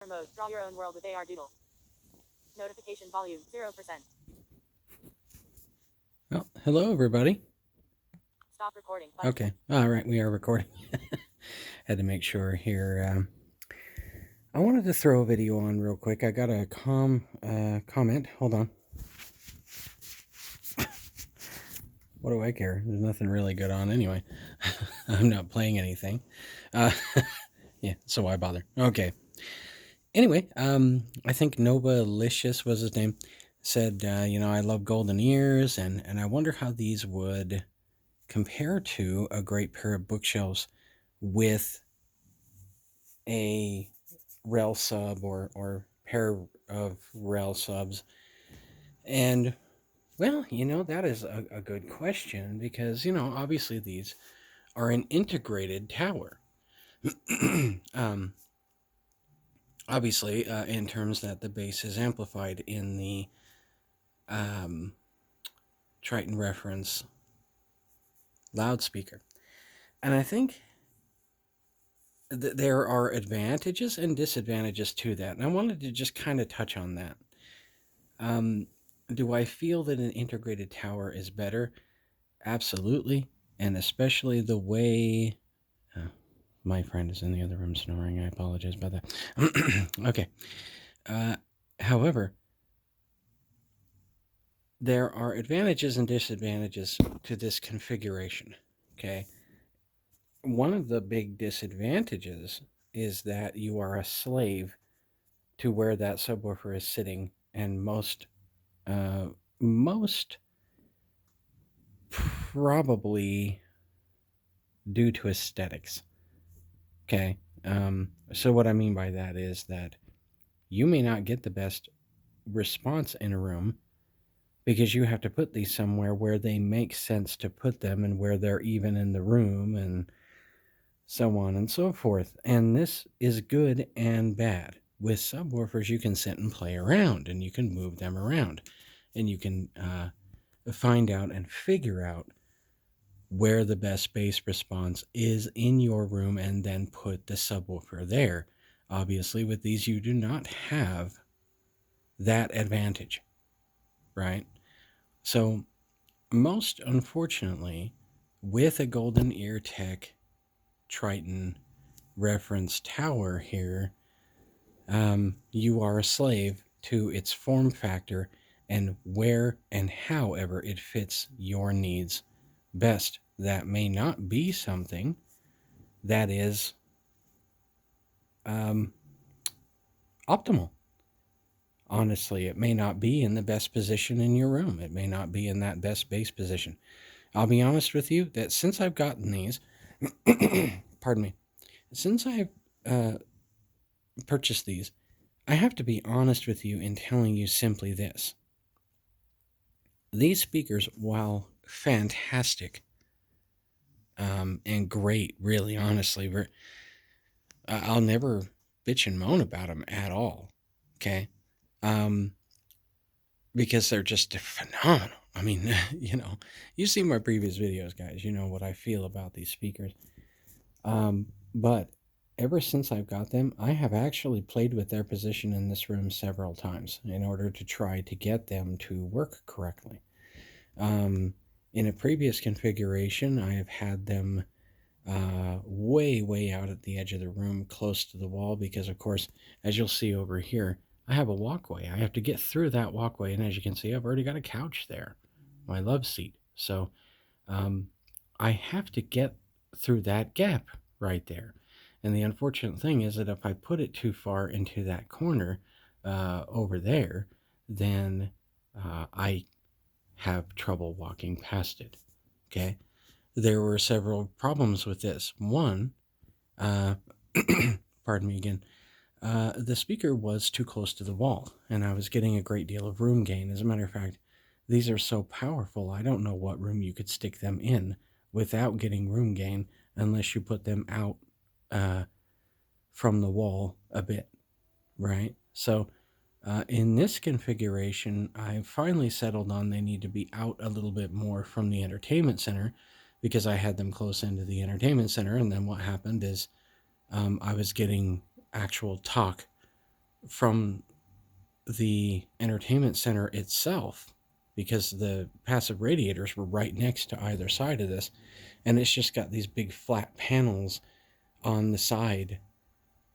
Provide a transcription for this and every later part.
Mode. Draw your own world with AR Doodle. Notification volume 0%. Well, hello everybody. Stop recording. Button. Okay. All right, we are recording. Had to make sure here. I wanted to throw a video on real quick. I got a comment. Hold on. What do I care? There's nothing really good on anyway. I'm not playing anything. Yeah, so why bother? Okay. Anyway, I think Novalicious was his name. Said, I love golden ears, and I wonder how these would compare to a great pair of bookshelves with a rell sub or pair of rell subs. And well, that is a good question because, obviously these are an integrated tower. um, obviously, in terms that the bass is amplified in the um, Triton reference loudspeaker. And I think there are advantages and disadvantages to that. And I wanted to just kind of touch on that. Do I feel that an integrated tower is better? Absolutely. And especially the way. My friend is in the other room snoring. I apologize about that. Okay. However, there are advantages and disadvantages to this configuration. Okay. One of the big disadvantages is that you are a slave to where that subwoofer is sitting, and most probably due to aesthetics. Okay. So what I mean by that is that you may not get the best response in a room because you have to put these somewhere where they make sense to put them and where they're even in the room and so on and so forth. And this is good and bad. With subwoofers, you can sit and play around and you can move them around and you can find out and figure out where the best bass response is in your room and then put the subwoofer there. Obviously, with these, you do not have that advantage, right? So, most unfortunately, with a Golden Ear Tech Triton reference tower here, you are a slave to its form factor and where and however it fits your needs best. That may not be something that is optimal. Honestly, it may not be in the best position in your room. It may not be in that best bass position. I'll be honest with you that since I've gotten these, pardon me, since I've purchased these, I have to be honest with you in telling you simply this. These speakers, while fantastic and great, really, honestly, I'll never bitch and moan about them at all. Okay. Because they're just phenomenal. I mean, you see my previous videos, guys. You know what I feel about these speakers. But ever since I've got them, I have actually played with their position in this room several times in order to try to get them to work correctly. In a previous configuration, I have had them way out at the edge of the room, close to the wall, because, of course, as you'll see over here, I have a walkway. I have to get through that walkway, and as you can see, I've already got a couch there, my love seat. So I have to get through that gap right there. And the unfortunate thing is that if I put it too far into that corner over there, then I have trouble walking past it. Okay. There were several problems with this. One, pardon me again, the speaker was too close to the wall, and I was getting a great deal of room gain. As a matter of fact, these are so powerful, I don't know what room you could stick them in without getting room gain unless you put them out from the wall a bit, right? So in this configuration, I finally settled on they need to be out a little bit more from the entertainment center because I had them close into the entertainment center. And then what happened is I was getting actual talk from the entertainment center itself, because the passive radiators were right next to either side of this, and it's just got these big flat panels on the side,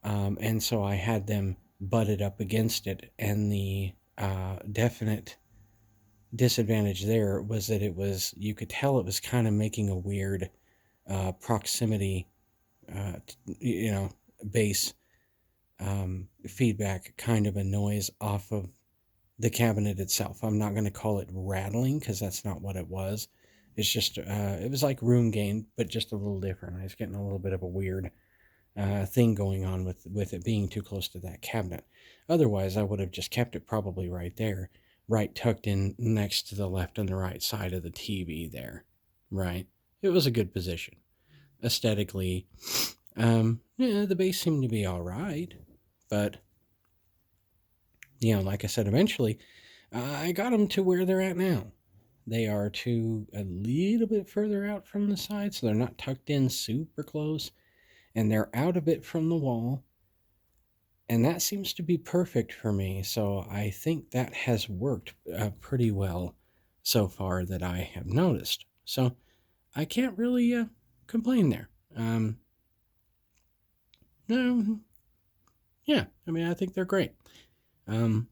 and so I had them butted up against it, and the definite disadvantage there was that you could tell it was kind of making a weird proximity, uh, you know, bass feedback kind of a noise off of the cabinet itself. I'm not going to call it rattling because that's not what it was. It's just, it was like room gain, but just a little different. I was getting a little bit of a weird thing going on with it being too close to that cabinet. Otherwise, I would have just kept it probably right there, right tucked in next to the left and the right side of the TV there, right? It was a good position. Aesthetically, yeah, the bass seemed to be all right, but like I said, eventually I got them to where they're at now. They are to a little bit further out from the side, so they're not tucked in super close, and they're out a bit from the wall. And that seems to be perfect for me. So I think that has worked pretty well so far that I have noticed. So I can't really complain there. No, yeah, I mean, I think they're great. Um,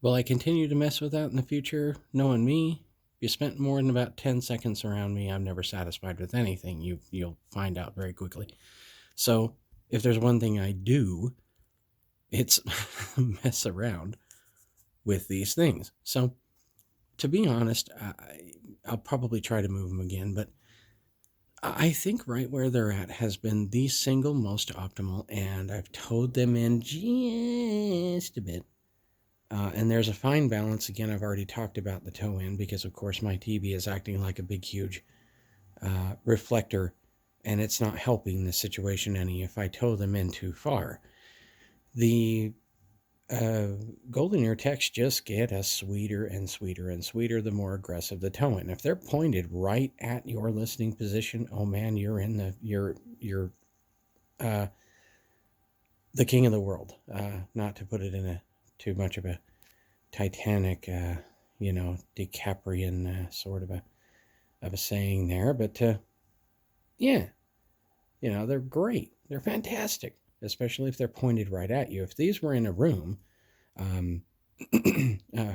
will I continue to mess with that in the future? Knowing me, if you spent more than about 10 seconds around me, I'm never satisfied with anything. You'll find out very quickly. So if there's one thing I do, it's mess around with these things. So to be honest, I'll probably try to move them again, but I think right where they're at has been the single most optimal, and I've towed them in just a bit. And there's a fine balance. Again, I've already talked about the toe in because, of course, my TV is acting like a big, huge reflector, and it's not helping the situation any if I tow them in too far. The golden ear techs just get us sweeter and sweeter and sweeter the more aggressive the tone. If they're pointed right at your listening position, oh man, you're uh, the king of the world. Not to put it in a too much of a Titanic, DiCaprian sort of a saying there, but yeah, they're great. They're fantastic, especially if they're pointed right at you. If these were in a room, um,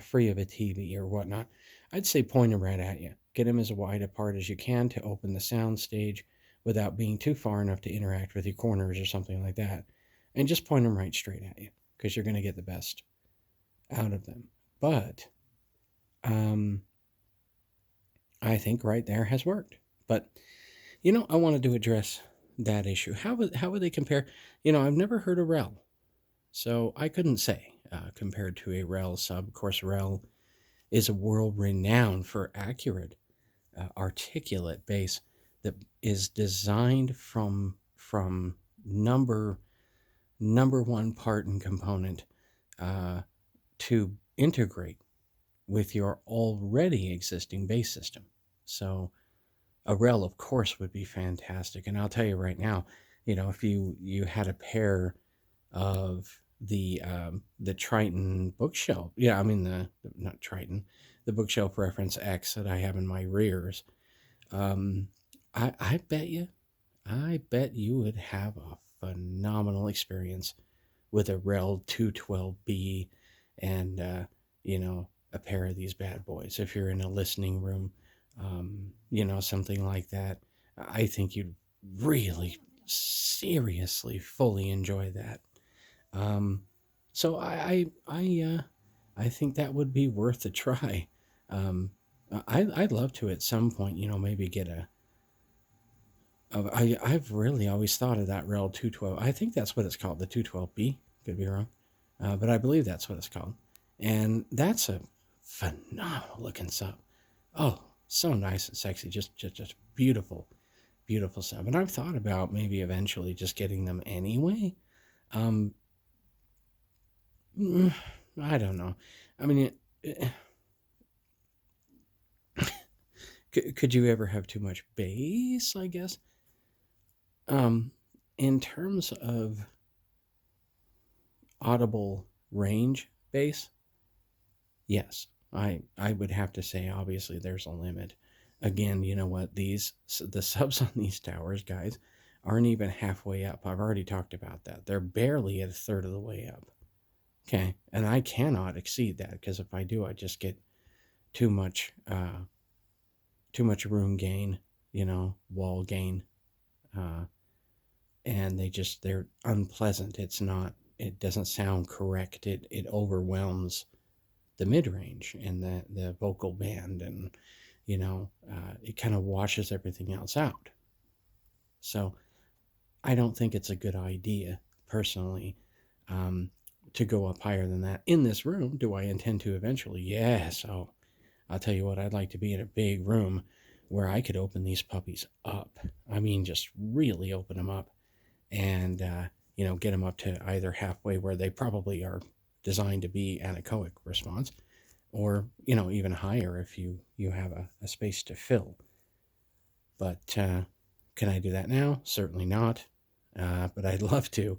free of a TV or whatnot, I'd say point them right at you. Get them as wide apart as you can to open the sound stage without being too far enough to interact with your corners or something like that. And just point them right straight at you because you're going to get the best out of them. But I think right there has worked. But, I wanted to address that issue. How would they compare? I've never heard of rell. So I couldn't say compared to a rell sub. Of course, rell is a world renowned for accurate, articulate bass that is designed from number one part and component to integrate with your already existing bass system. So a rell, of course, would be fantastic. And I'll tell you right now, if you had a pair of the Triton bookshelf. Yeah, I mean the not Triton, the bookshelf reference X that I have in my rears. Um, I bet you would have a phenomenal experience with a rell 212B and a pair of these bad boys. If you're in a listening room, something like that, I think you'd really seriously fully enjoy that. Um, so I think that would be worth a try. I'd love to at some point, maybe get I've really always thought of that rell 212. I think that's what it's called, the 212B. Could be wrong, but I believe that's what it's called. And that's a phenomenal looking sub. Oh, so nice and sexy, just beautiful, beautiful sub. And I've thought about maybe eventually just getting them anyway. Um, I don't know. I mean, could you ever have too much bass? I guess. In terms of audible range base, yes, I would have to say obviously there's a limit. Again, you know what? The subs on these towers, guys, aren't even halfway up. I've already talked about that. They're barely at a third of the way up. Okay, and I cannot exceed that because if I do, I just get too much room gain, wall gain, uh, and they're unpleasant. It doesn't sound correct. It overwhelms the mid range and the vocal band, and it kind of washes everything else out. So I don't think it's a good idea, personally, um, to go up higher than that. In this room, do I intend to eventually? Yes. I'll tell you what, I'd like to be in a big room where I could open these puppies up. I mean, just really open them up and, get them up to either halfway where they probably are designed to be anechoic response, or, even higher if you have a space to fill. But can I do that now? Certainly not. But I'd love to.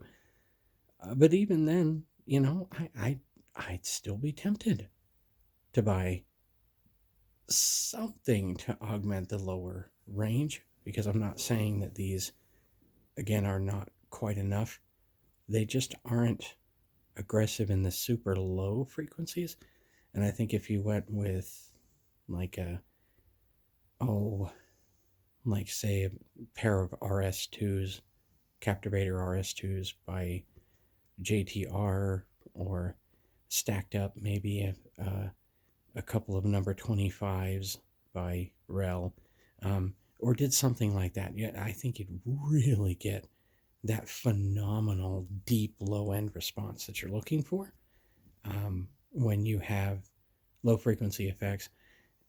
But even then, I'd still be tempted to buy something to augment the lower range, because I'm not saying that these, again, are not quite enough. They just aren't aggressive in the super low frequencies. And I think if you went with like say a pair of RS2s, Captivator RS2s by JTR, or stacked up maybe a couple of number 25s by Rell, or did something like that. Yeah, I think you'd really get that phenomenal deep low end response that you're looking for when you have low frequency effects.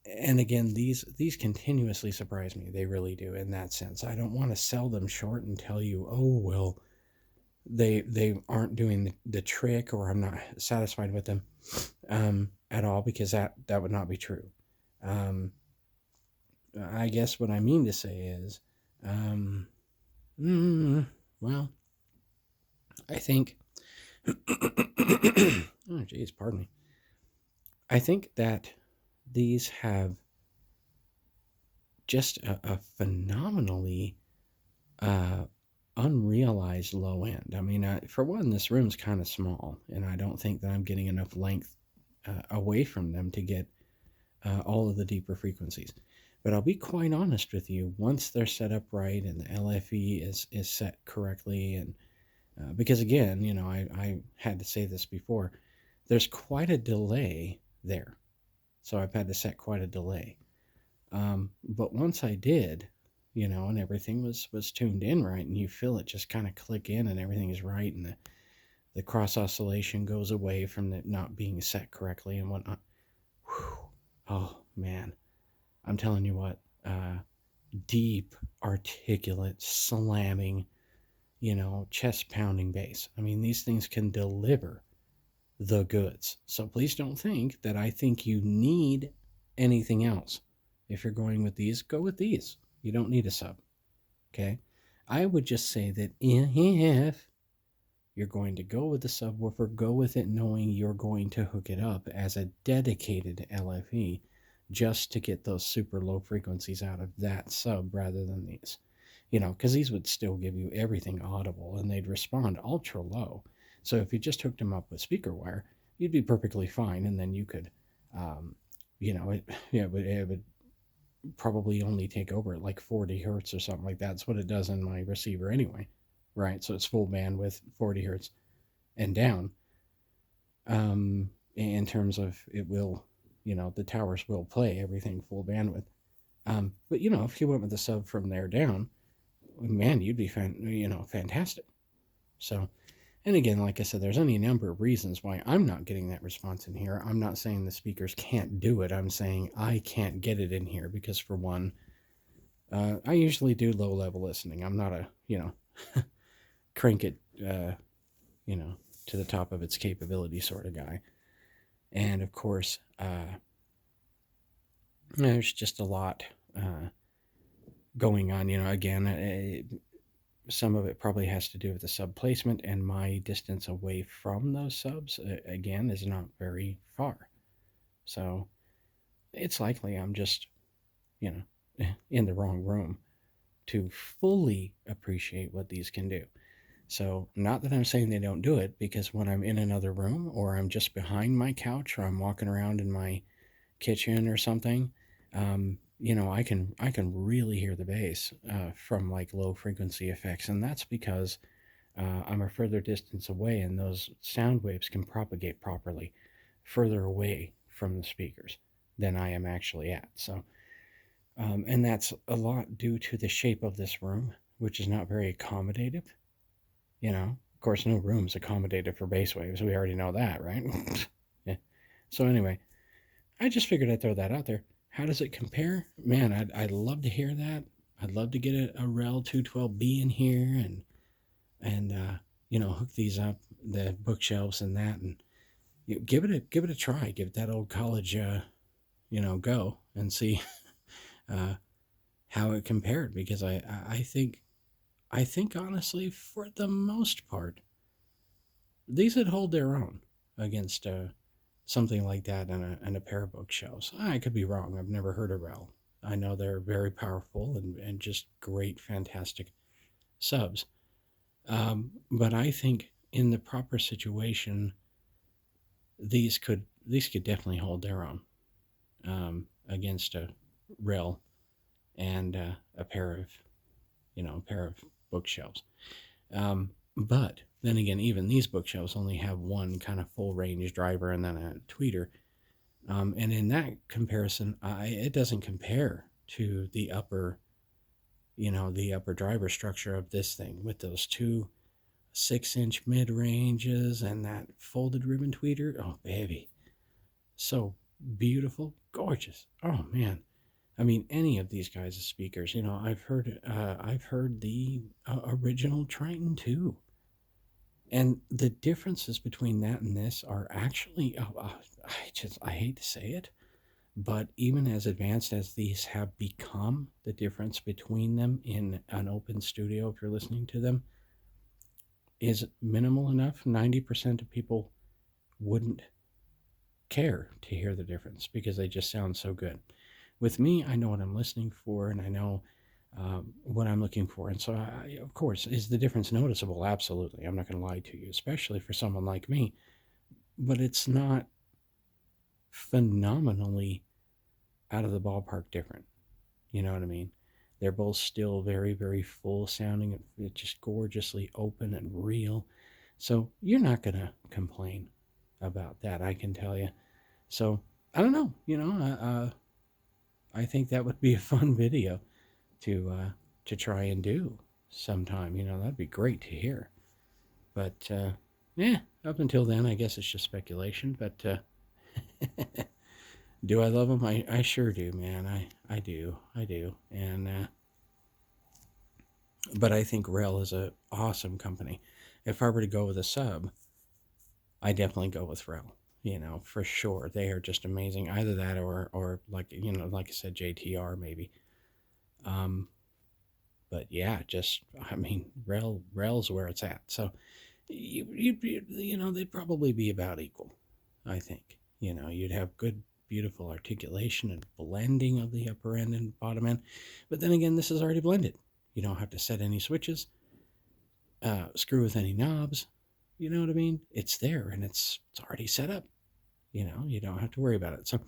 And again, these continuously surprise me. They really do, in that sense. I don't want to sell them short and tell you, oh well, they aren't doing the trick, or I'm not satisfied with them at all, because that would not be true. I guess what I mean to say is, well, I think, oh geez, pardon me. I think that these have just a phenomenally unrealized low end. I mean, for one, this room's kind of small, and I don't think that I'm getting enough length away from them to get all of the deeper frequencies. But I'll be quite honest with you, once they're set up right and the LFE is set correctly, and because again, I had to say this before, there's quite a delay there. So I've had to set quite a delay. But once I did, and everything was tuned in right, and you feel it just kind of click in and everything is right, and the cross oscillation goes away from it not being set correctly and whatnot. Whew. Oh man, I'm telling you what, deep, articulate, slamming, chest pounding bass. I mean, these things can deliver the goods. So please don't think that I think you need anything else. If you're going with these, go with these. You don't need a sub. Okay? I would just say that if you're going to go with the subwoofer, go with it knowing you're going to hook it up as a dedicated LFE just to get those super low frequencies out of that sub rather than these. Because these would still give you everything audible and they'd respond ultra low. So if you just hooked them up with speaker wire, you'd be perfectly fine, and then you could, it would probably only take over at like 40 hertz or something like that. That's what it does in my receiver anyway, right? So it's full bandwidth, 40 hertz and down. In terms of it will, the towers will play everything full bandwidth. But if you went with the sub from there down, man, you'd be fantastic. So, and again, like I said, there's any number of reasons why I'm not getting that response in here. I'm not saying the speakers can't do it. I'm saying I can't get it in here because, for one, I usually do low-level listening. I'm not a, crank it, to the top of its capability sort of guy. And, of course, there's just a lot going on. Again, some of it probably has to do with the sub placement, and my distance away from those subs, again, is not very far. So it's likely I'm just, you know, in the wrong room to fully appreciate what these can do. So, not that I'm saying they don't do it, because when I'm in another room or I'm just behind my couch or I'm walking around in my kitchen or something, I can really hear the bass from like low frequency effects, and that's because I'm a further distance away, and those sound waves can propagate properly further away from the speakers than I am actually at. So, and that's a lot due to the shape of this room, which is not very accommodative. Of course, no room's accommodated for bass waves. We already know that, right? Yeah. So anyway, I just figured I'd throw that out there. How does it compare? Man, I'd love to hear that. I'd love to get a rell 212B in here and hook these up, the bookshelves and that, and give it a try. Give it that old college go and see uh, how it compared, because I think honestly, for the most part, these would hold their own against something like that and a pair of bookshelves. I could be wrong. I've never heard of rell. I know they're very powerful and just great, fantastic subs. But I think in the proper situation, these could definitely hold their own against a rell and a pair of bookshelves. But then again, even these bookshelves only have one kind of full range driver and then a tweeter. And in that comparison, it doesn't compare to the upper driver structure of this thing with those two 6-inch mid ranges and that folded ribbon tweeter. Oh, baby. So beautiful, gorgeous. Oh, man. I mean, any of these guys' speakers, I've heard the original Triton too. And the differences between that and this are actually, I hate to say it, but even as advanced as these have become, the difference between them in an open studio, if you're listening to them, is minimal enough. 90% of people wouldn't care to hear the difference because they just sound so good. With me, I know what I'm listening for, and I know what I'm looking for. And so, of course, is the difference noticeable? Absolutely. I'm not going to lie to you, especially for someone like me. But it's not phenomenally out of the ballpark different. You know what I mean? They're both still very, very full sounding, just gorgeously open and real. So you're not going to complain about that, I can tell you. So I don't know. I think that would be a fun video to try and do sometime. That'd be great to hear. But yeah, up until then, I guess it's just speculation. But do I love them? I sure do, man. I do. And but I think rell is a awesome company. If I were to go with a sub, I definitely go with rell. For sure, they are just amazing. Either that or like I said, JTR maybe. But yeah, rell's where it's at. So they'd probably be about equal. I think you'd have good, beautiful articulation and blending of the upper end and bottom end. But then again, this is already blended. You don't have to set any switches, screw with any knobs. You know what I mean? It's there and it's already set up. You don't have to worry about it. So,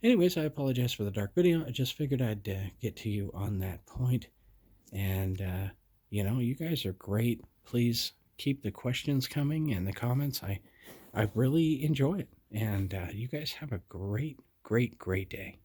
anyways, I apologize for the dark video. I just figured I'd get to you on that point. And, you guys are great. Please keep the questions coming and the comments. I really enjoy it. And you guys have a great, great, great day.